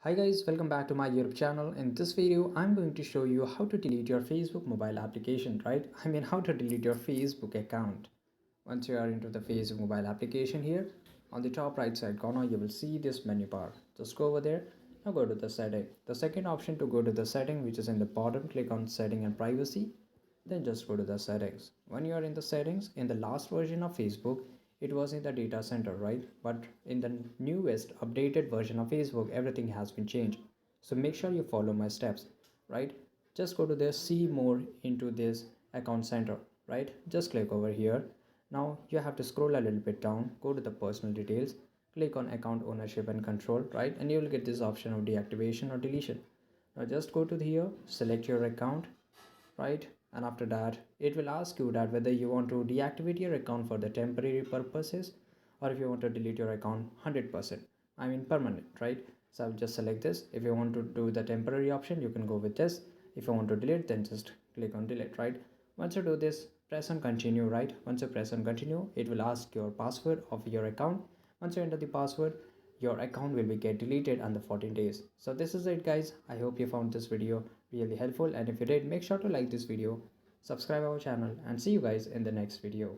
Hi guys, welcome back to my YouTube channel. In this video, I'm going to show you how to delete your Facebook mobile application, right? I mean how to delete your Facebook account. Once you are into the Facebook mobile application here, on the top right side corner, you will see this menu bar. Just go over there. Now go to the setting. The second option to go to the setting, which is in the bottom, click on setting and privacy. Then just go to the settings. When you are in the settings, in the last version of Facebook, it was in the data center, right? But in the newest updated version of Facebook, everything has been changed. So make sure you follow my steps, right? Just go to this, see more into this account center, right? Just click over here. Now you have to scroll a little bit down, go to the personal details, click on account ownership and control, right? And you will get this option of deactivation or deletion. Now just go to here, select your account, right? And after that it will ask you that whether you want to deactivate your account for the temporary purposes or if you want to delete your account 100%, I mean permanent, right? So I'll just select this. If you want to do the temporary option, you can go with this. If you want to delete, then just click on delete, right? Once you do this, press on continue, right? Once you press on continue, it will ask your password of your account. Once you enter the password, your account will be get deleted under 14 days. So this is it guys. I hope you found this video really helpful, and if you did, make sure to like this video, subscribe our channel, and see you guys in the next video.